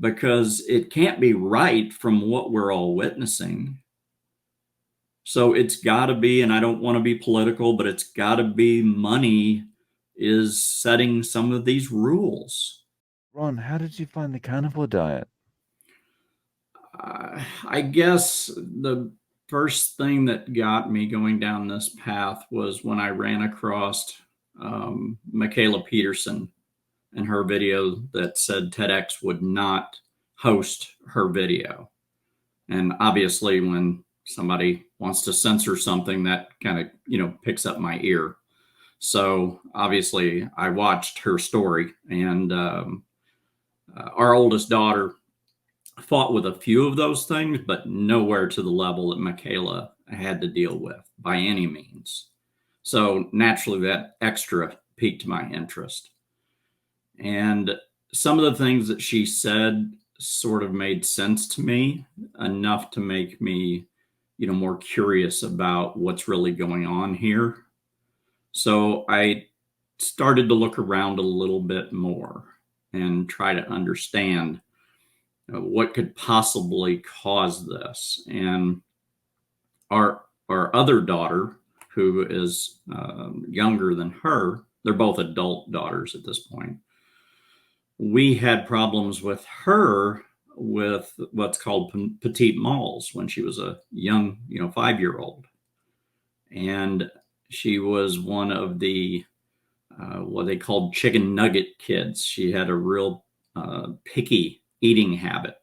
because it can't be right from what we're all witnessing. So it's got to be, and I don't want to be political, but it's got to be money is setting some of these rules. Ron, how did you find the carnivore diet? I guess the first thing that got me going down this path was when I ran across Michaela Peterson and her video that said TEDx would not host her video. And obviously, when somebody wants to censor something, that kind of, picks up my ear. So obviously, I watched her story, and our oldest daughter fought with a few of those things, but nowhere to the level that Michaela had to deal with by any means. So naturally, that extra piqued my interest. And some of the things that she said sort of made sense to me, enough to make me, more curious about what's really going on here. So I started to look around a little bit more and try to understand what could possibly cause this. And our other daughter, who is younger than her, they're both adult daughters at this point. We had problems with her with what's called petite malls when she was a young, 5-year-old. And she was one of the what they called chicken nugget kids. She had a real picky eating habit.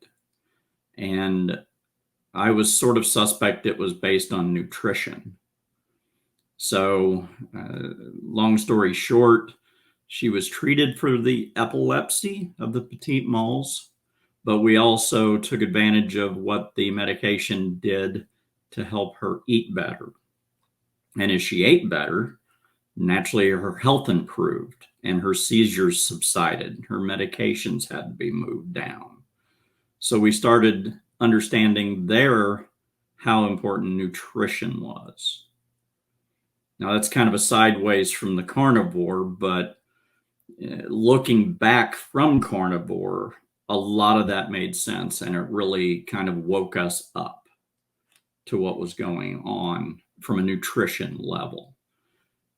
And I was sort of suspect it was based on nutrition. So, long story short, she was treated for the epilepsy of the petite malls, but we also took advantage of what the medication did to help her eat better. And as she ate better, naturally her health improved and her seizures subsided. Her medications had to be moved down. So we started understanding there how important nutrition was. Now that's kind of a sideways from the carnivore, but looking back from carnivore, a lot of that made sense, and it really kind of woke us up to what was going on from a nutrition level.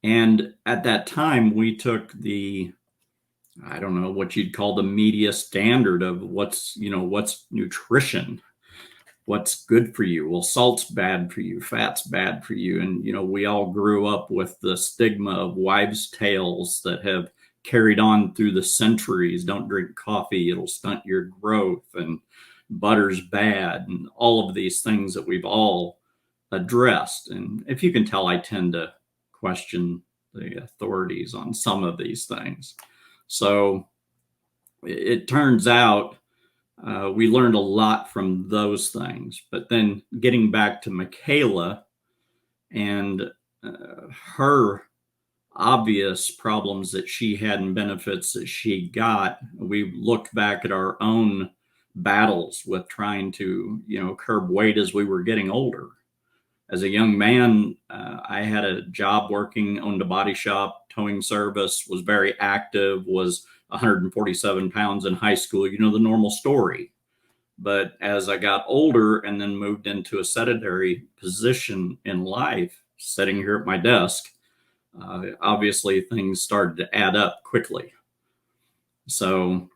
And at that time, we took the, I don't know what you'd call the media standard of what's nutrition, what's good for you. Well, salt's bad for you, fat's bad for you. And, we all grew up with the stigma of wives' tales that have carried on through the centuries. Don't drink coffee, it'll stunt your growth, and butter's bad, and all of these things that we've all addressed. And if you can tell, I tend to question the authorities on some of these things. So it turns out we learned a lot from those things. But then getting back to Michaela and her obvious problems that she had and benefits that she got, we looked back at our own battles with trying to, curb weight as we were getting older. As a young man, I had a job working, owned a body shop, towing service, was very active, was 147 pounds in high school, the normal story. But as I got older and then moved into a sedentary position in life, sitting here at my desk, obviously things started to add up quickly. So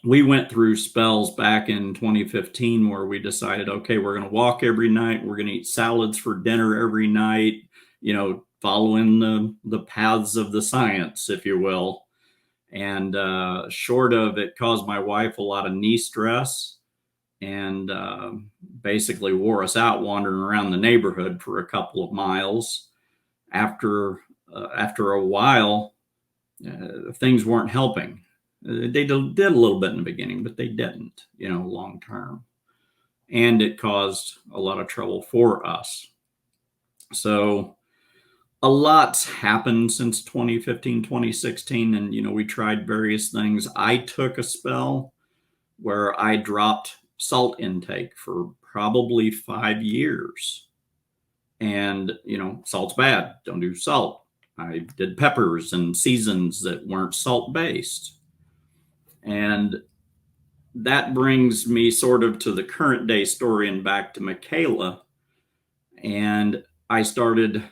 we went through spells back in 2015 where we decided, okay, we're going to walk every night. We're going to eat salads for dinner every night, following the paths of the science, if you will. And short of it caused my wife a lot of knee stress and basically wore us out wandering around the neighborhood for a couple of miles. After a while, things weren't helping. They did a little bit in the beginning, but they didn't, long term. And it caused a lot of trouble for us. So a lot's happened since 2015, 2016. And, we tried various things. I took a spell where I dropped salt intake for probably 5 years. And, salt's bad. Don't do salt. I did peppers and seasons that weren't salt based. And that brings me sort of to the current day story and back to Michaela. And I started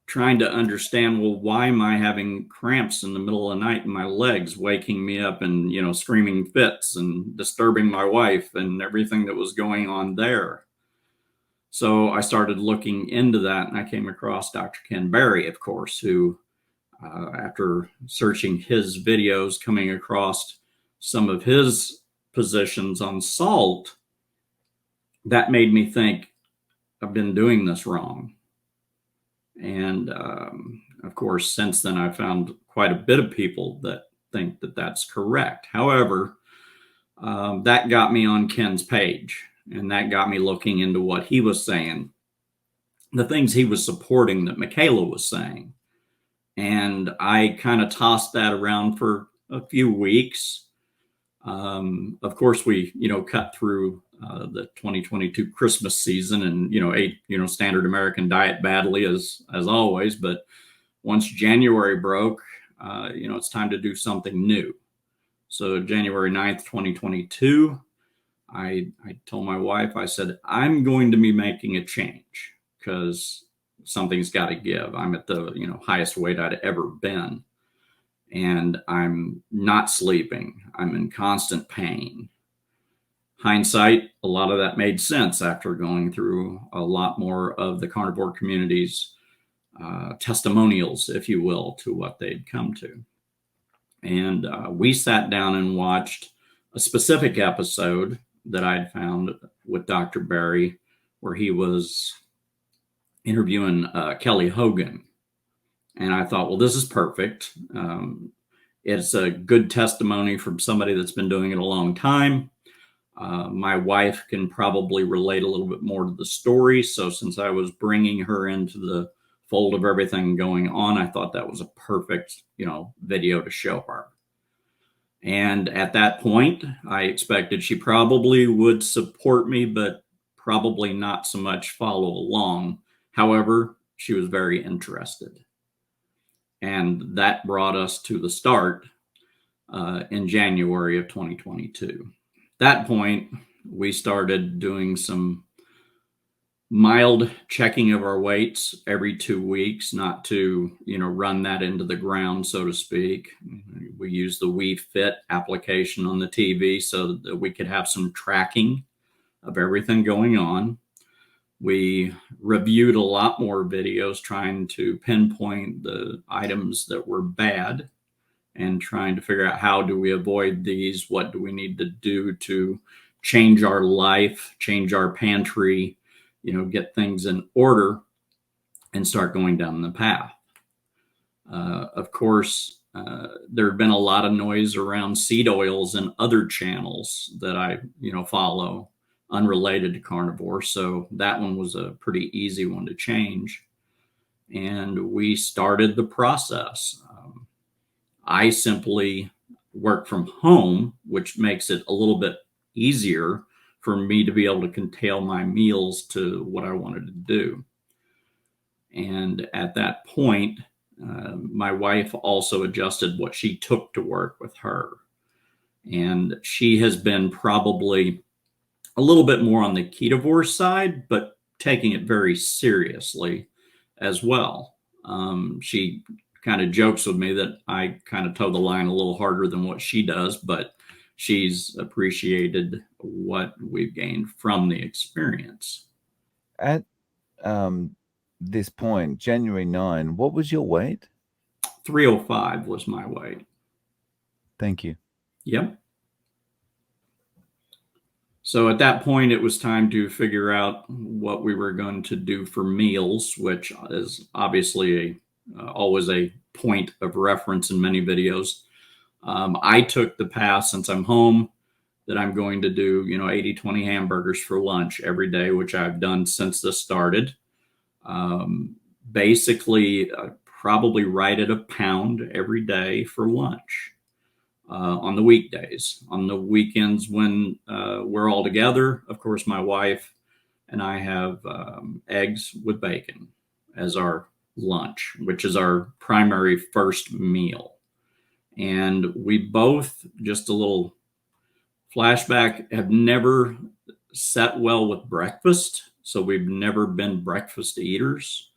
trying to understand, well, why am I having cramps in the middle of the night in my legs, waking me up and, screaming fits and disturbing my wife and everything that was going on there. So I started looking into that, and I came across Dr. Ken Berry, of course, who, after searching his videos, coming across some of his positions on salt, that made me think, I've been doing this wrong. And of course, since then, I've found quite a bit of people that think that that's correct. However, that got me on Ken's page, and that got me looking into what he was saying, the things he was supporting that Michaela was saying. And I kind of tossed that around for a few weeks. Of course, we, cut through the 2022 Christmas season and, ate, standard American diet badly as always. But once January broke, it's time to do something new. So January 9th, 2022, I told my wife, I said, I'm going to be making a change because something's got to give. I'm at the, highest weight I'd ever been. And I'm not sleeping. I'm in constant pain. Hindsight, a lot of that made sense after going through a lot more of the carnivore community's testimonials, if you will, to what they'd come to. And we sat down and watched a specific episode that I'd found with Dr. Berry, where he was interviewing Kelly Hogan. And I thought, well, this is perfect. It's a good testimony from somebody that's been doing it a long time. My wife can probably relate a little bit more to the story. So since I was bringing her into the fold of everything going on, I thought that was a perfect, video to show her. And at that point, I expected she probably would support me, but probably not so much follow along. However, she was very interested. And that brought us to the start in January of 2022. At that point, we started doing some mild checking of our weights every 2 weeks, not to, run that into the ground, so to speak. We used the We Fit application on the TV so that we could have some tracking of everything going on. We reviewed a lot more videos trying to pinpoint the items that were bad and trying to figure out how do we avoid these? What do we need to do to change our life, change our pantry, get things in order and start going down the path. Of course, there had been a lot of noise around seed oils and other channels that I, follow unrelated to carnivore. So that one was a pretty easy one to change. And we started the process. I simply work from home, which makes it a little bit easier for me to be able to curtail my meals to what I wanted to do. And at that point, my wife also adjusted what she took to work with her. And she has been probably a little bit more on the ketovore side, but taking it very seriously as well. She kind of jokes with me that I kind of toe the line a little harder than what she does, but she's appreciated what we've gained from the experience. At this point, January 9, what was your weight? 305 was my weight. Thank you. Yep. So at that point, it was time to figure out what we were going to do for meals, which is obviously always a point of reference in many videos. I took the path, since I'm home, that I'm going to do, 80-20 hamburgers for lunch every day, which I've done since this started. Basically, probably right at a pound every day for lunch. On the weekdays. On the weekends, when we're all together, of course, my wife and I have eggs with bacon as our lunch, which is our primary first meal. And we both, just a little Flashback have never set well with breakfast, so we've never been breakfast eaters.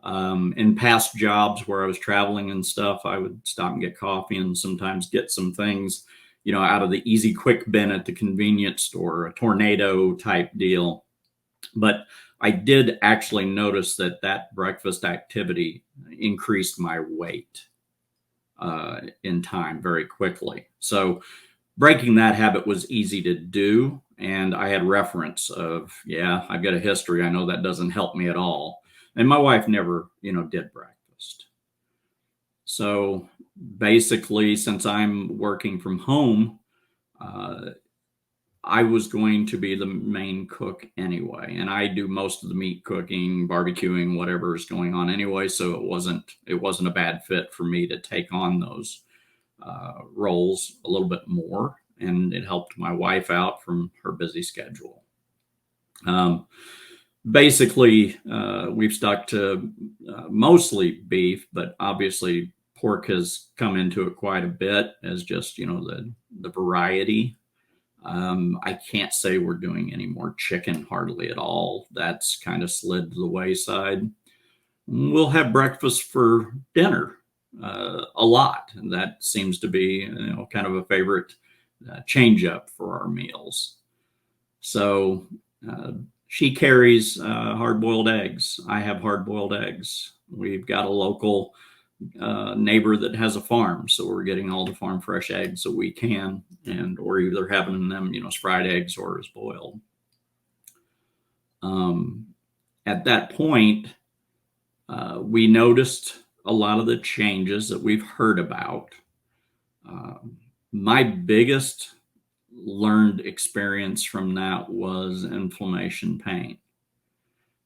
In past jobs where I was traveling and stuff, I would stop and get coffee and sometimes get some things, out of the easy quick bin at the convenience store, a tornado type deal. But I did actually notice that breakfast activity increased my weight in time very quickly. So breaking that habit was easy to do. And I had reference of, yeah, I've got a history. I know that doesn't help me at all. And my wife never, did breakfast. So basically, since I'm working from home, uh, I was going to be the main cook anyway. And I do most of the meat cooking, barbecuing, whatever is going on anyway. So it wasn't a bad fit for me to take on those roles a little bit more, and it helped my wife out from her busy schedule. Um, Basically, we've stuck to mostly beef, but obviously pork has come into it quite a bit as just the variety. I can't say we're doing any more chicken hardly at all. That's kind of slid to the wayside. We'll have breakfast for dinner a lot. And that seems to be, kind of a favorite change up for our meals. So she carries hard boiled eggs. I have hard boiled eggs. We've got a local neighbor that has a farm, so we're getting all the farm fresh eggs that we can, and or either having them, as fried eggs or as boiled. At that point, we noticed a lot of the changes that we've heard about. My biggest learned experience from that was inflammation pain.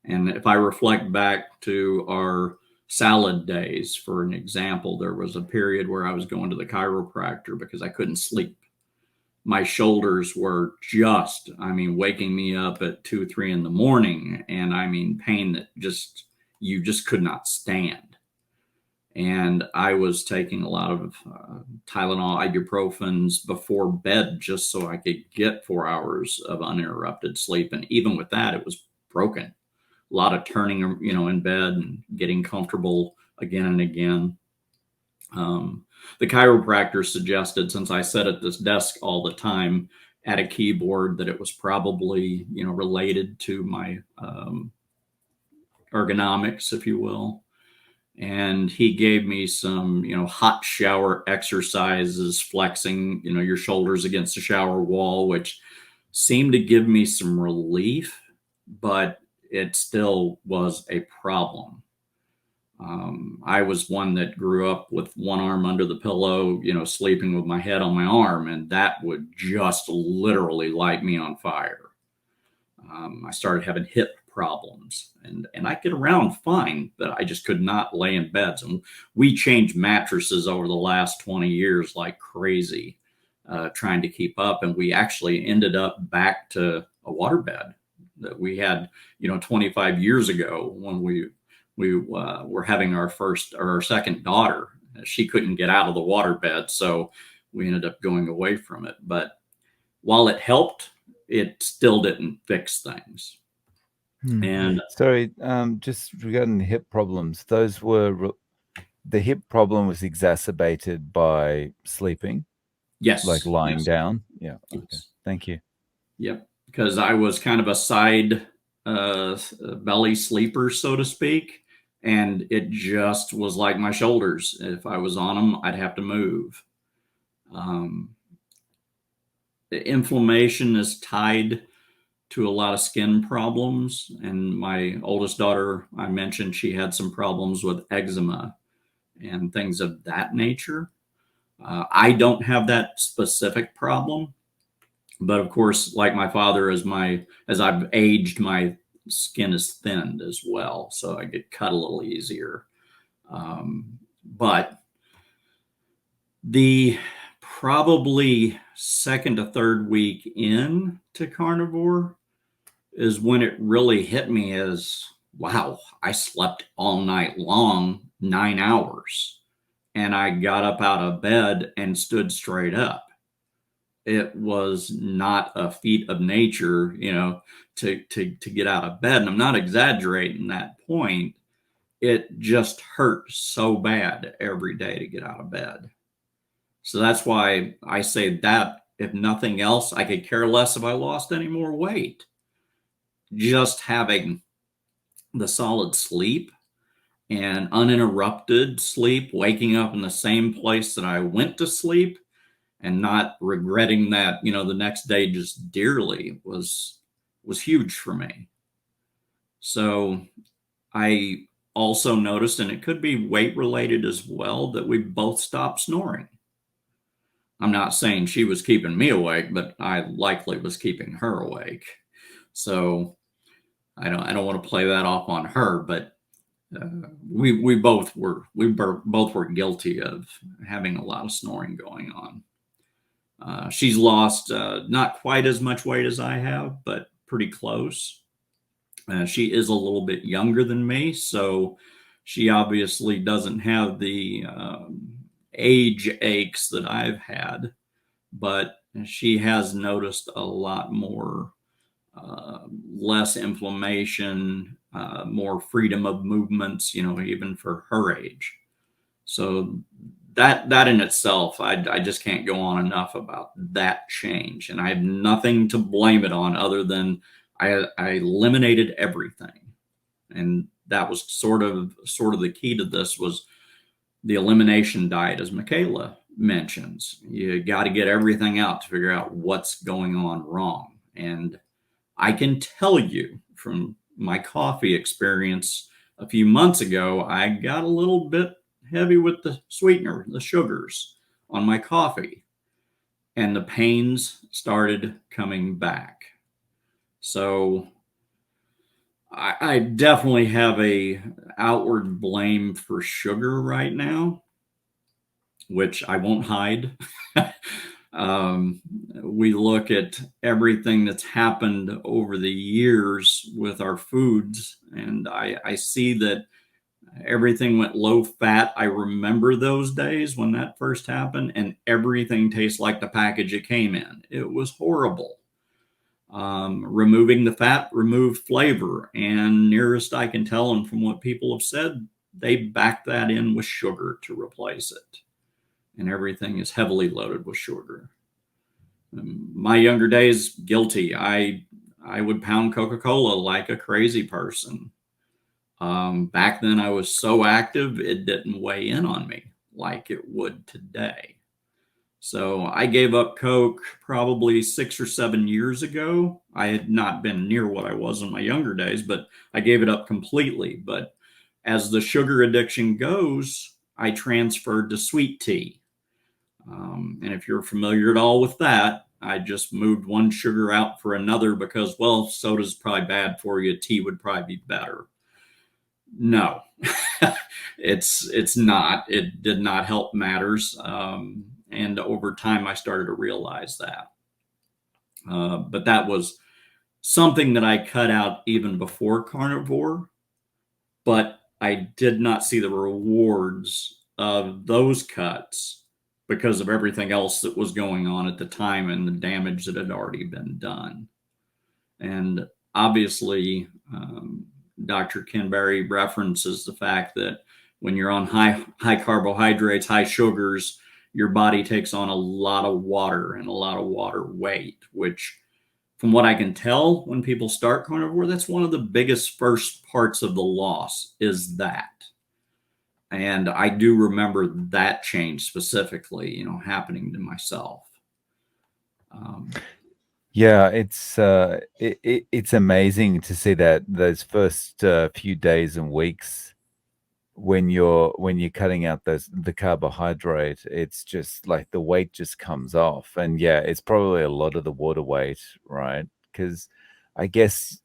And if I reflect back to our salad days, for an example, there was a period where I was going to the chiropractor because I couldn't sleep. My shoulders were waking me up at 2, 3 in the morning. And pain that you just could not stand. And I was taking a lot of Tylenol, ibuprofens before bed just so I could get 4 hours of uninterrupted sleep. And even with that, it was broken. A lot of turning, in bed and getting comfortable again and again. The chiropractor suggested, since I sat at this desk all the time at a keyboard, that it was probably, related to my ergonomics, if you will. And he gave me some, hot shower exercises, flexing, your shoulders against the shower wall, which seemed to give me some relief, but it still was a problem. I was one that grew up with one arm under the pillow, sleeping with my head on my arm, and that would just literally light me on fire. I started having hip problems, and I get around fine, but I just could not lay in beds. And we changed mattresses over the last 20 years like crazy, trying to keep up. And we actually ended up back to a waterbed that we had, 25 years ago when we were having our second daughter. She couldn't get out of the waterbed, so we ended up going away from it. But while it helped, it still didn't fix things. And sorry, just regarding the hip problems, those were the hip problem was exacerbated by sleeping. yes, like lying down. Yeah. yes. Okay. Thank you. Yep, because I was kind of a side belly sleeper, so to speak, and it just was like my shoulders. If I was on them, I'd have to move. The inflammation is tied to a lot of skin problems. And my oldest daughter, I mentioned, she had some problems with eczema and things of that nature. I don't have that specific problem, but of course, like my father, as I've aged, my skin is thinned as well, so I get cut a little easier. But the probably second to third week in to Carnivore is when it really hit me as, wow, I slept all night long, 9 hours, and I got up out of bed and stood straight up. it was not a feat of nature, to get out of bed. And I'm not exaggerating that point. It just hurt so bad every day to get out of bed. So that's why I say that if nothing else, I could care less if I lost any more weight. Just having the solid sleep and uninterrupted sleep, waking up in the same place that I went to sleep and not regretting that, the next day just dearly was huge for me. So I also noticed, and it could be weight related as well, that we both stopped snoring. I'm not saying she was keeping me awake, but I likely was keeping her awake. So I don't want to play that off on her, but we both were guilty of having a lot of snoring going on. She's lost not quite as much weight as I have, but pretty close. She is a little bit younger than me, so she obviously doesn't have the age aches that I've had, but she has noticed a lot more, less inflammation, more freedom of movements, even for her age. So that in itself, I just can't go on enough about that change, and I have nothing to blame it on other than I eliminated everything, and that was sort of the key to this was the elimination diet, as Michaela mentions. You got to get everything out to figure out what's going on wrong, and I can tell you from my coffee experience a few months ago, I got a little bit heavy with the sweetener, the sugars on my coffee, and the pains started coming back. So I definitely have a outward blame for sugar right now, which I won't hide. We look at everything that's happened over the years with our foods, and I see that everything went low fat. I remember those days when that first happened, and everything tastes like the package it came in. It was horrible. Removing the fat removed flavor, and nearest I can tell, and from what people have said, they back that in with sugar to replace it, and everything is heavily loaded with sugar. My younger days, guilty. I would pound Coca Cola like a crazy person. Back then, I was so active, it didn't weigh in on me like it would today. So I gave up Coke probably 6 or 7 years ago. I had not been near what I was in my younger days, but I gave it up completely. But as the sugar addiction goes, I transferred to sweet tea. And if you're familiar at all with that, I just moved one sugar out for another because, well, soda's probably bad for you. Tea would probably be better. No, it's not. It did not help matters. And over time, I started to realize that. But that was something that I cut out even before Carnivore, but I did not see the rewards of those cuts because of everything else that was going on at the time and the damage that had already been done. And obviously, Dr. Ken Berry references the fact that when you're on high carbohydrates, high sugars, your body takes on a lot of water and a lot of water weight, which from what I can tell when people start carnivore, that's one of the biggest first parts of the loss is that. And I do remember that change specifically, happening to myself. Um, Yeah, it's amazing to see that those first few days and weeks when you're cutting out the carbohydrate, it's just like the weight just comes off. And yeah, it's probably a lot of the water weight, right? Because I guess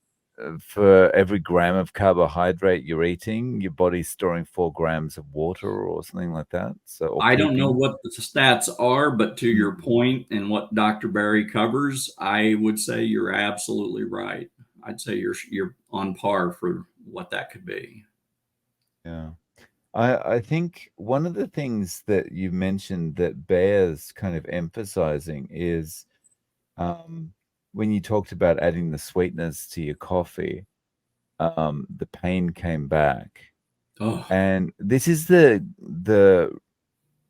for every gram of carbohydrate you're eating, your body's storing 4 grams of water or something like that. So, or I don't know keeping. what the stats are, but to your Mm. point and what Dr. Barry covers, I would say you're absolutely right. I'd say you're on par for what that could be. Yeah. I think one of the things that you mentioned that bears kind of emphasizing is um, when you talked about adding the sweetness to your coffee, the pain came back. Oh, And this is the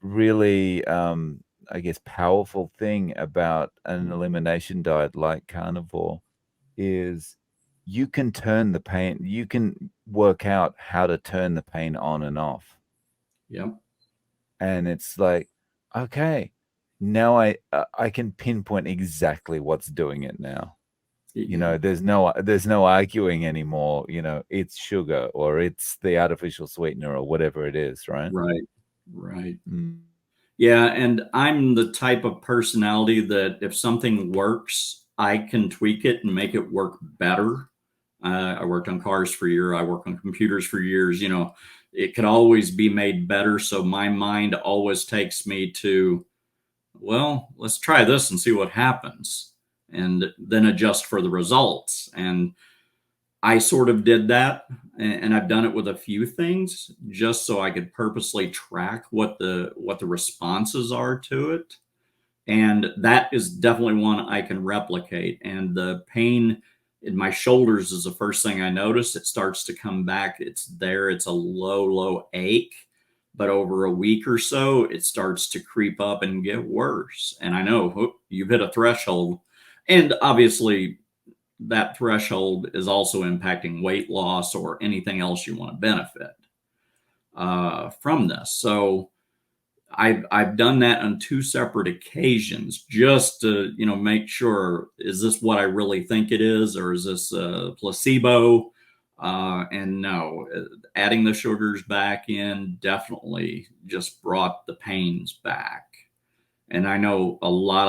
really I guess powerful thing about an elimination diet like carnivore is you can turn the pain, you can work out how to turn the pain on and off. yep. And it's like, okay, now I can pinpoint exactly what's doing it now. You know, there's no arguing anymore. You know, it's sugar or it's the artificial sweetener or whatever it is, right? Right. Right. Mm. Yeah, and I'm the type of personality that if something works, I can tweak it and make it work better. I worked on cars for a year. I work on computers for years. It could always be made better. So my mind always takes me to, well, let's try this and see what happens, and then adjust for the results. And I sort of did that, and I've done it with a few things just so I could purposely track what the responses are to it. And that is definitely one I can replicate. And the pain in my shoulders is the first thing I notice. It starts to come back. It's there. It's a low, low ache. But over a week or so, it starts to creep up and get worse. And I know, you've hit a threshold. And obviously, that threshold is also impacting weight loss or anything else you want to benefit from this. So I've done that on two separate occasions just to make sure, is this what I really think it is, or is this a placebo? And no, adding the sugars back in definitely just brought the pains back. And I know a lot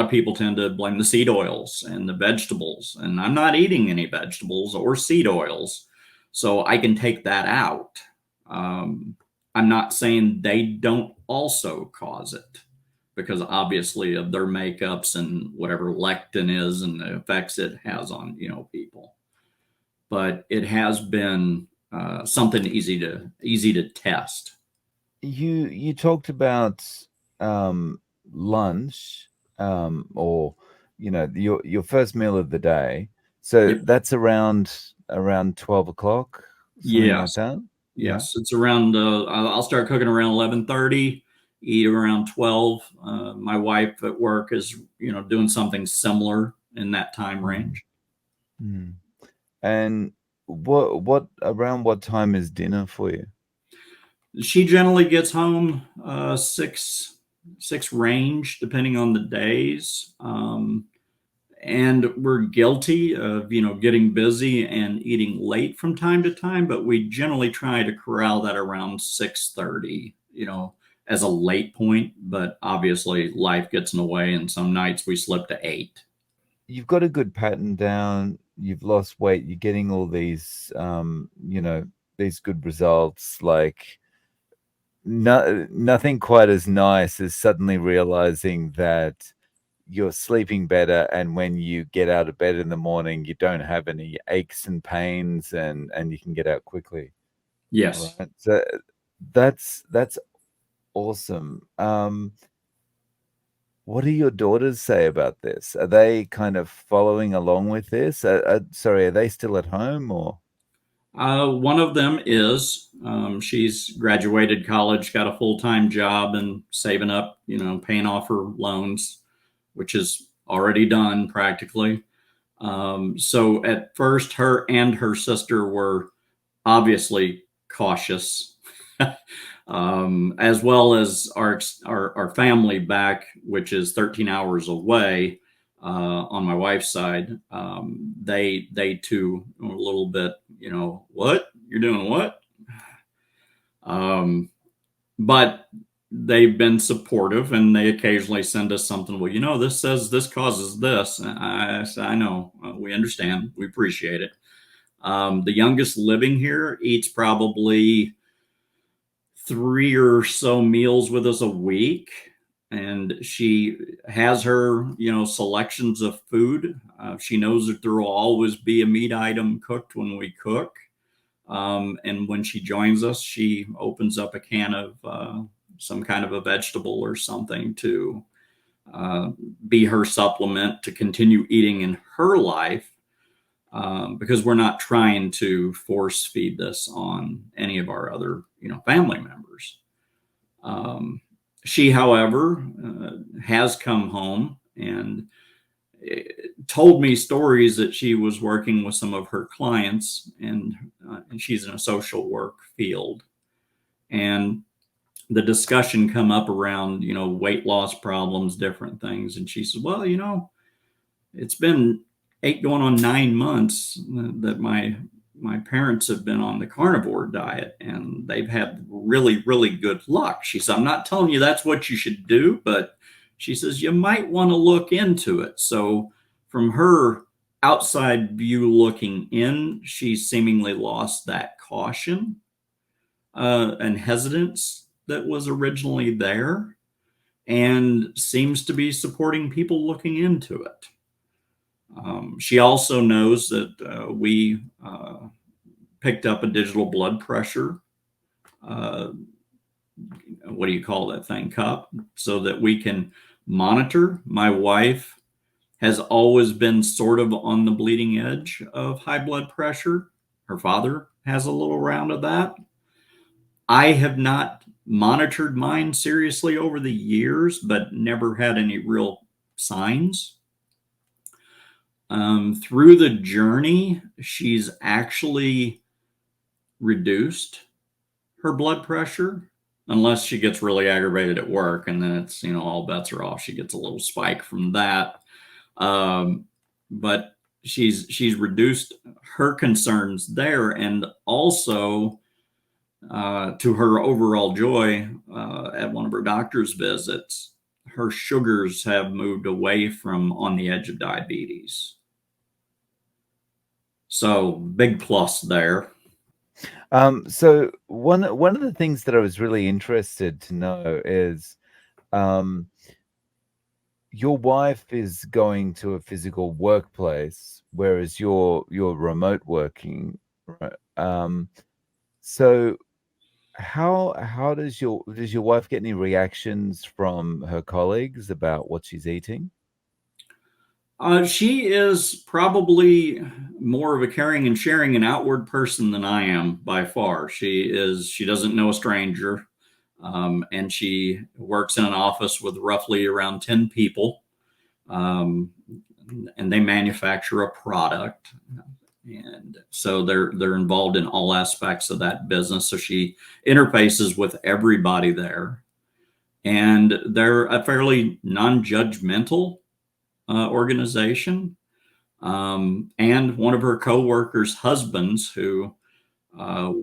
of people tend to blame the seed oils and the vegetables, and I'm not eating any vegetables or seed oils, so I can take that out. Um, I'm not saying they don't also cause it, because obviously of their makeups and whatever lectin is and the effects it has on people. But it has been something easy to test. You talked about um, lunch, or your first meal of the day. So Yep. that's around 12 o'clock, something like Yes. that. Yeah. Yes, it's around. I'll start cooking around 11:30. Eat around 12. My wife at work is, doing something similar in that time Mm. range. Mm. And what around what time is dinner for you? She generally gets home six range, depending on the days. And we're guilty of getting busy and eating late from time to time, but we generally try to corral that around 6:30, as a late point. But obviously life gets in the way, and some nights we slip to 8. You've got a good pattern down. You've lost weight. You're getting all these, these good results. Like nothing quite as nice as suddenly realizing that you're sleeping better, and when you get out of bed in the morning, you don't have any aches and pains, and you can get out quickly. Yes. Right. So that's awesome. What do your daughters say about this? Are they kind of following along with this? Sorry, are they still at home or? One of them is, she's graduated college, got a full-time job, and saving up, paying off her loans, which is already done practically. So at first, her and her sister were obviously cautious, as well as our family back, which is 13 hours away, on my wife's side. They too are a little bit, what you're doing, what? Um, but they've been supportive, and they occasionally send us something. Well, this says this causes this. I know, we understand, we appreciate it. The youngest living here eats probably 3 or so meals with us a week, and she has her selections of food. She knows that there will always be a meat item cooked when we cook. And when she joins us, she opens up a can of some kind of a vegetable or something to uh, be her supplement to continue eating in her life, because we're not trying to force feed this on any of our other, family members. Um, she, however, has come home and told me stories that she was working with some of her clients, and she's in a social work field, and the discussion come up around weight loss problems, different things, and she said, well, it's been 8 going on 9 months that my parents have been on the carnivore diet, and they've had really, really good luck. She said, I'm not telling you that's what you should do, but she says you might want to look into it. So from her outside view looking in, she seemingly lost that caution and hesitance that was originally there, and seems to be supporting people looking into it. She also knows that we picked up a digital blood pressure. Uh, what do you call that thing? Cup, so that we can monitor. My wife has always been sort of on the bleeding edge of high blood pressure. Her father has a little round of that. I have not monitored mine seriously over the years, but never had any real signs. Through the journey, she's actually reduced her blood pressure, unless she gets really aggravated at work, and then it's, all bets are off. She gets a little spike from that. But she's reduced her concerns there, and also to her overall joy, at one of her doctor's visits, her sugars have moved away from on the edge of diabetes. So big plus there. So one of the things that I was really interested to know is, um, your wife is going to a physical workplace, whereas you're remote working, right? So how does your wife get any reactions from her colleagues about what she's eating? She is probably more of a caring and sharing and outward person than I am by far. She doesn't know a stranger. And she works in an office with roughly around 10 people. Um, and they manufacture a product. And so they're involved in all aspects of that business. So she interfaces with everybody there. And they're a fairly non-judgmental organization. And one of her coworkers' husbands, who uh,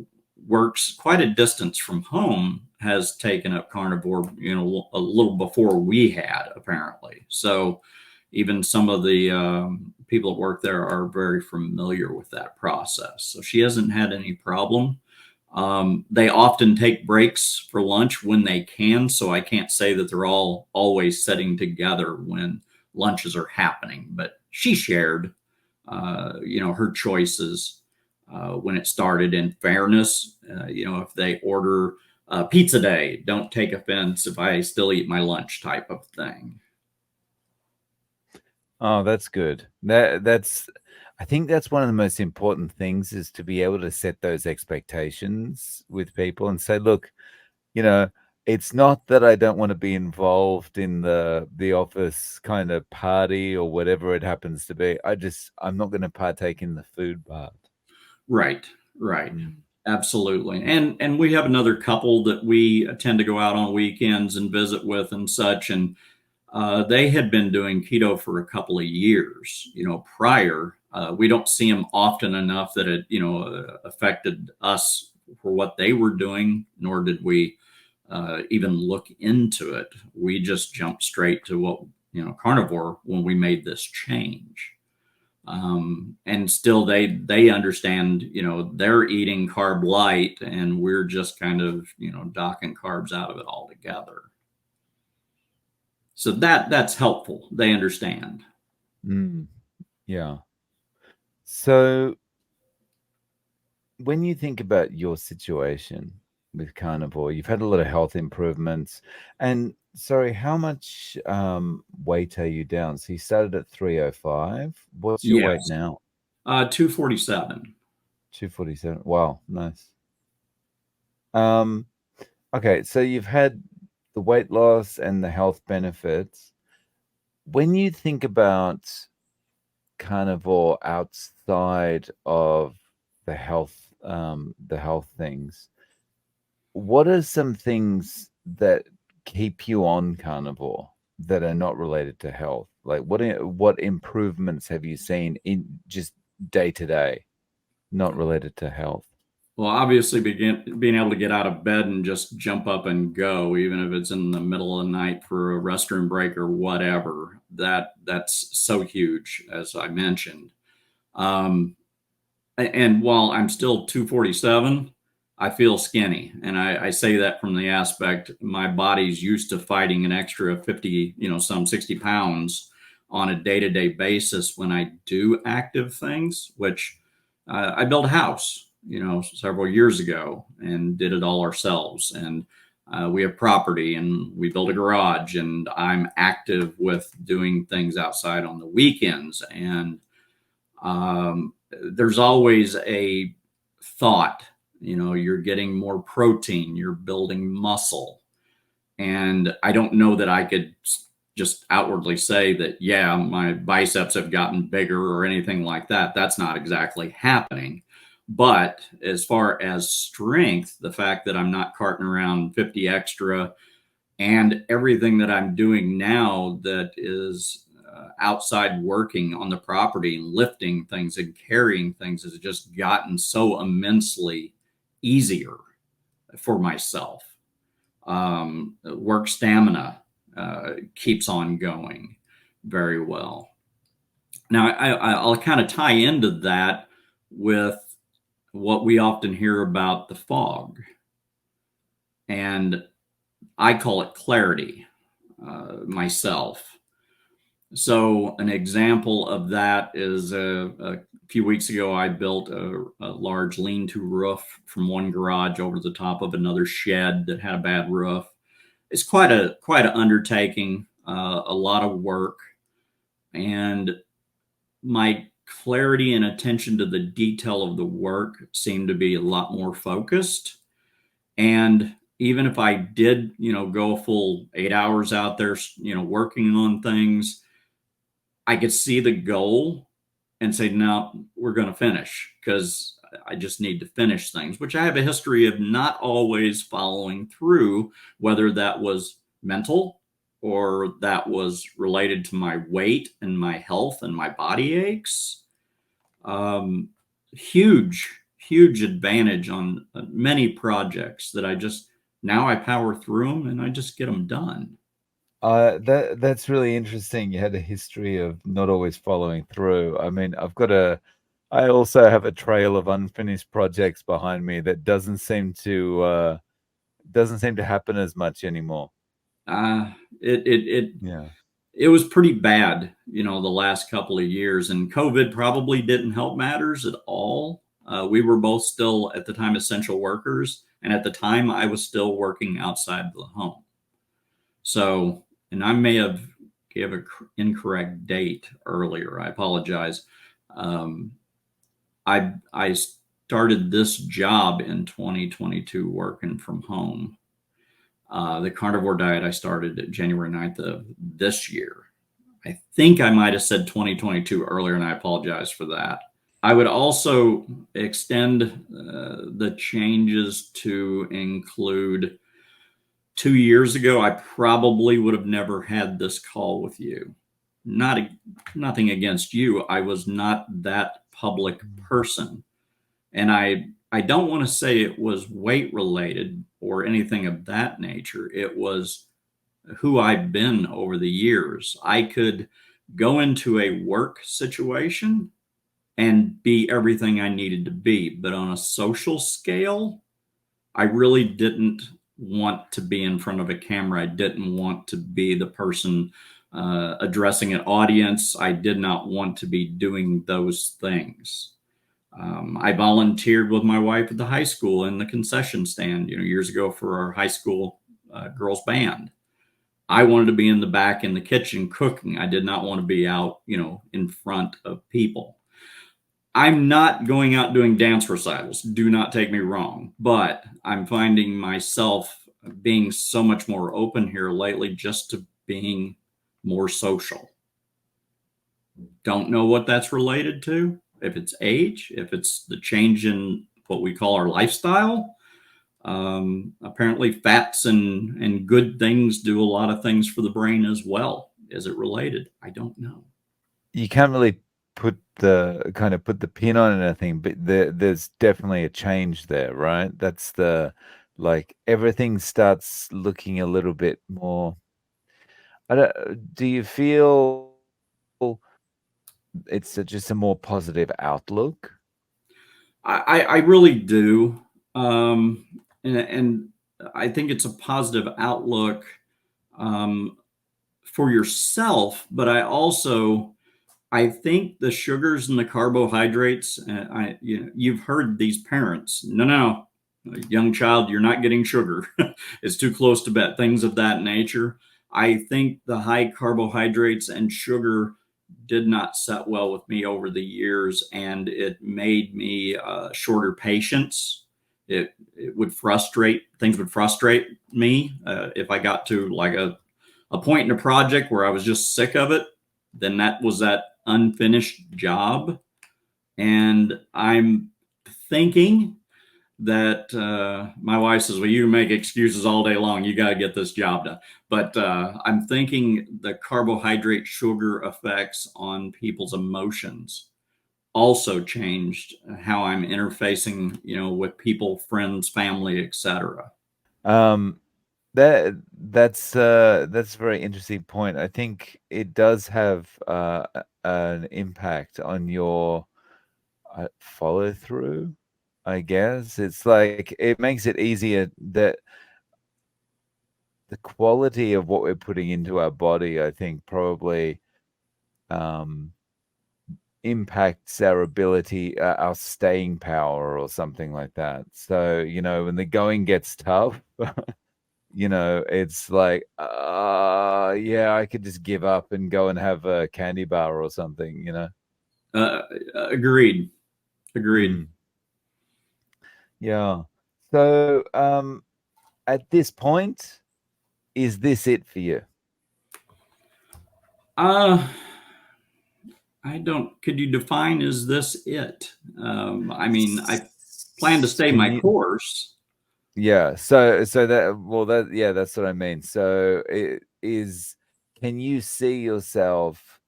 works quite a distance from home, has taken up carnivore, a little before we had, apparently. So even some of the people that work there are very familiar with that process. So she hasn't had any problem. They often take breaks for lunch when they can, so I can't say that they're all always sitting together when lunches are happening. But she shared, her choices when it started. In fairness, if they order pizza day, don't take offense if I still eat my lunch, type of thing. Oh, that's good. I think that's one of the most important things, is to be able to set those expectations with people and say, look, you know, it's not that I don't want to be involved in the office kind of party or whatever it happens to be. I'm not going to partake in the food part. Right, right. Mm. Absolutely. And we have another couple that we tend to go out on weekends and visit with and such. And they had been doing keto for a couple of years, prior. We don't see them often enough that it, affected us for what they were doing, nor did we even look into it. We just jumped straight to what, carnivore, when we made this change. And still they understand, they're eating carb light, and we're just kind of, docking carbs out of it altogether. So that's helpful. They understand. Mm, yeah. So when you think about your situation with carnivore, you've had a lot of health improvements. And sorry, how much weight are you down? So you started at 305. What's your weight Yes. now? 247. 247. Wow, nice. Um, okay, so you've had the weight loss and the health benefits. When you think about carnivore outside of the health things, what are some things that keep you on carnivore that are not related to health? Like what improvements have you seen in just day to day, not related to health? Well, obviously, being able to get out of bed and just jump up and go, even if it's in the middle of the night for a restroom break or whatever, that's so huge, as I mentioned. Um, and while I'm still 247, I feel skinny, and I say that from the aspect my body's used to fighting an extra 50, some 60 pounds on a day-to-day basis when I do active things, which I built a house, several years ago and did it all ourselves. And we have property and we built a garage, and I'm active with doing things outside on the weekends. And there's always a thought, you're getting more protein, you're building muscle. And I don't know that I could just outwardly say that, yeah, my biceps have gotten bigger or anything like that. That's not exactly happening. But as far as strength, the fact that I'm not carting around 50 extra and everything that I'm doing now that is outside working on the property and lifting things and carrying things has just gotten so immensely easier for myself. Work stamina keeps on going very well. Now, I'll kind of tie into that with what we often hear about the fog. And I call it clarity myself. So, an example of that is a few weeks ago, I built a large lean to roof from one garage over the top of another shed that had a bad roof. It's quite an undertaking, a lot of work, and my clarity and attention to the detail of the work seemed to be a lot more focused. And even if I did, go a full 8 hours out there, working on things, I could see the goal and say, no, we're going to finish because I just need to finish things, which I have a history of not always following through, whether that was mental or that was related to my weight and my health and my body aches. Um, huge advantage on many projects that now I power through them and I just get them done. That's really interesting. You had a history of not always following through. I mean, I also have a trail of unfinished projects behind me that doesn't seem to happen as much anymore. Uh, it, it, it, Yeah. it was pretty bad, the last couple of years, and COVID probably didn't help matters at all. We were both still at the time essential workers, and at the time I was still working outside the home. So, and I may have gave a incorrect date earlier. I apologize. Um, I started this job in 2022 working from home. The carnivore diet I started at January 9th of this year. I think I might have said 2022 earlier, and I apologize for that. I would also extend the changes to include 2 years ago, I probably would have never had this call with you. Not nothing against you. I was not that public person, and I don't want to say it was weight related or anything of that nature. It was who I've been over the years. I could go into a work situation and be everything I needed to be, but on a social scale, I really didn't want to be in front of a camera. I didn't want to be the person addressing an audience. I did not want to be doing those things. I volunteered with my wife at the high school in the concession stand, years ago for our high school girls band. I wanted to be in the back in the kitchen cooking. I did not want to be out, in front of people. I'm not going out doing dance recitals. Do not take me wrong, but I'm finding myself being so much more open here lately just to being more social. Don't know what that's related to, if it's age, if it's the change in what we call our lifestyle. Apparently, fats and good things do a lot of things for the brain as well. Is it related? I don't know. You can't really put the pin on anything, but there's definitely a change there, right? That's the like everything starts looking a little bit more. Do you feel it's just a more positive outlook? I really do, and I think it's a positive outlook um, for yourself. But I think the sugars and the carbohydrates. You've heard these parents. No, no, no, young child, you're not getting sugar. It's too close to bed. Things of that nature. I think the high carbohydrates and sugar did not set well with me over the years, and it made me shorter patience. It would frustrate things would frustrate me if I got to like a point in a project where I was just sick of it. Then that was that unfinished job, and I'm thinking that my wife says, "Well, you make excuses all day long. You got to get this job done." But I'm thinking the carbohydrate sugar effects on people's emotions also changed how I'm interfacing, with people, friends, family, etc. Um, that's a very interesting point. I think it does have an impact on your follow through. I guess it's like it makes it easier that the quality of what we're putting into our body, I think, probably um, impacts our ability, our staying power, or something like that. So, when the going gets tough, it's like, yeah, I could just give up and go and have a candy bar or something. Uh, Agreed. Agreed. Mm, yeah. So, at this point, is this it for you? Uh, I don't. Could you define? Is this it? I mean, I plan to stay Can my you? course. Yeah. So that well that yeah, that's what I mean. So it is. Can you see yourself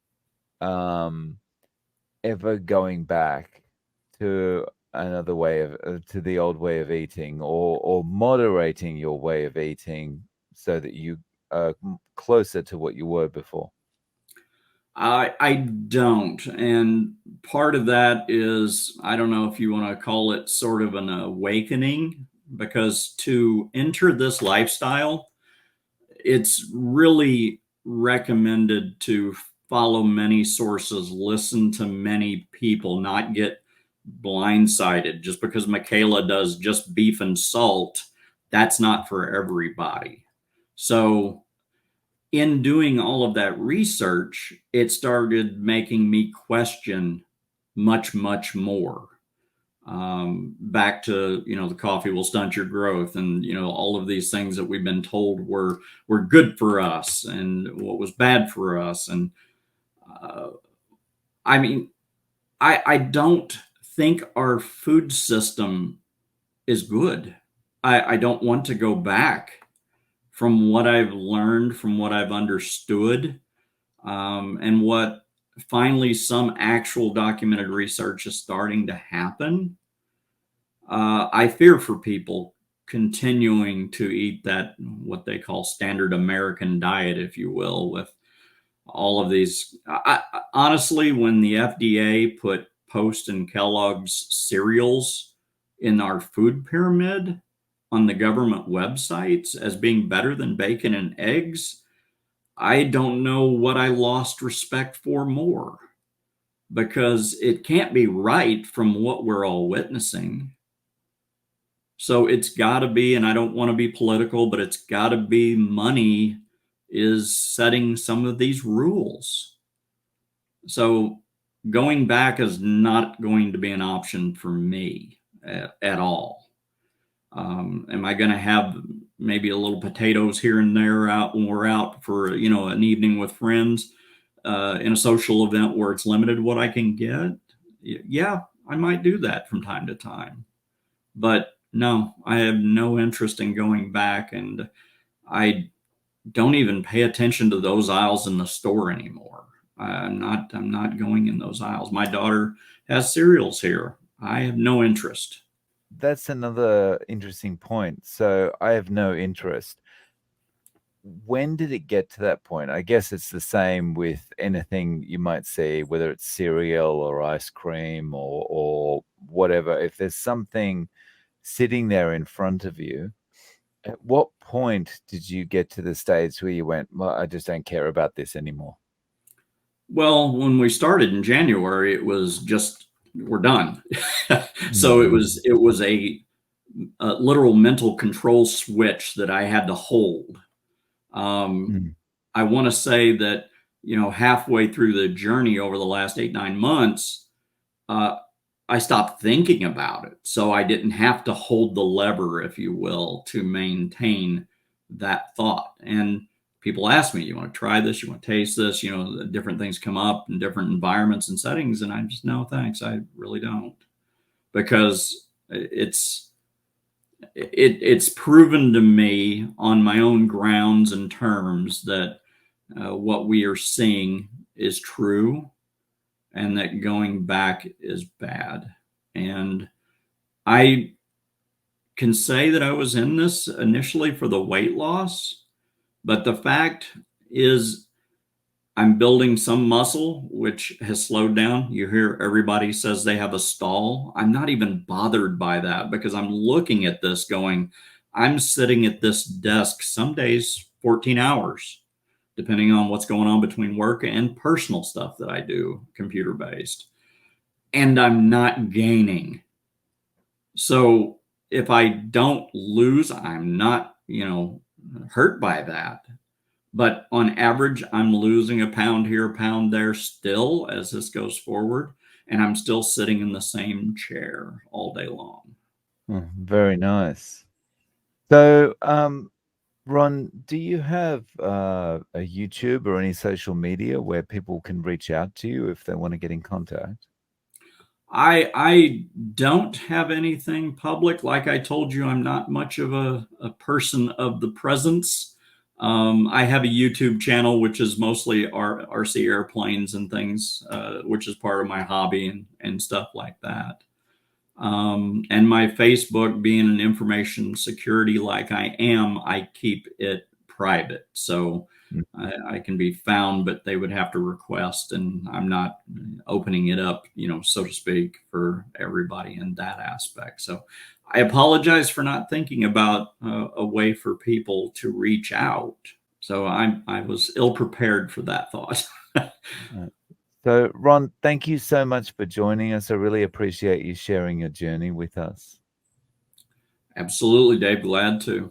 um ever going back to another way of to the old way of eating, or moderating your way of eating so that you are closer to what you were before? I don't, and part of that is I don't know if you want to call it sort of an awakening, because to enter this lifestyle, it's really recommended to follow many sources, listen to many people, not get blindsided just because Michaela does just beef and salt. That's not for everybody. So, in doing all of that research, it started making me question much, much more. Back to the coffee will stunt your growth, and all of these things that we've been told were good for us, and what was bad for us, and uh, I mean, I don't think our food system is good. I don't want to go back from what I've learned, from what I've understood, and what finally some actual documented research is starting to happen. I fear for people continuing to eat that, what they call standard American diet, if you will, with all of these. Honestly, when the FDA put Post and Kellogg's cereals in our food pyramid on the government websites as being better than bacon and eggs, I don't know what I lost respect for more, because it can't be right from what we're all witnessing. So it's got to be, and I don't want to be political, but it's got to be money is setting some of these rules. So going back is not going to be an option for me at all. Am I going to have maybe a little potatoes here and there out when we're out for, you know, an evening with friends in a social event where it's limited what I can get? Yeah, I might do that from time to time. But no, I have no interest in going back, and I don't even pay attention to those aisles in the store anymore. I'm not going in those aisles. My daughter has cereals here. I have no interest. That's another interesting point. So I have no interest. When did it get to that point? I guess it's the same with anything you might see, whether it's cereal or ice cream or whatever. If there's something sitting there in front of you, at what point did you get to the stage where you went, well, I just don't care about this anymore? Well, when we started in January, it was just we're done. So it Mm, was it was a literal mental control switch that I had to hold. Um, mm, I want to say that, you know, halfway through the journey over the last 8, 9 months, uh, I stopped thinking about it. So I didn't have to hold the lever, if you will, to maintain that thought. And people ask me, you want to try this? You want to taste this? You know, different things come up in different environments and settings. And I just, no, thanks. I really don't. Because it's proven to me on my own grounds and terms that what we are seeing is true and that going back is bad. And I can say that I was in this initially for the weight loss, but the fact is, I'm building some muscle, which has slowed down. You hear everybody says they have a stall. I'm not even bothered by that because I'm looking at this going, I'm sitting at this desk some days 14 hours, depending on what's going on between work and personal stuff that I do, computer based. And I'm not gaining. So if I don't lose, I'm not, you know, hurt by that. But on average, I'm losing a pound here, a pound there still as this goes forward. And I'm still sitting in the same chair all day long. very nice. So, Ron, do you have a YouTube or any social media where people can reach out to you if they want to get in contact? I don't have anything public. Like I told you, I'm not much of a person of the presence. I have a YouTube channel, which is mostly RC airplanes and things, which is part of my hobby and stuff like that. And my Facebook, being an information security like I am, I keep it private. So Mm, I can be found, but they would have to request, and I'm not opening it up, you know, so to speak, for everybody in that aspect. So I apologize for not thinking about a way for people to reach out. So I was ill prepared for that thought. uh, So, Ron, thank you so much for joining us. I really appreciate you sharing your journey with us. Absolutely, Dave. Glad to.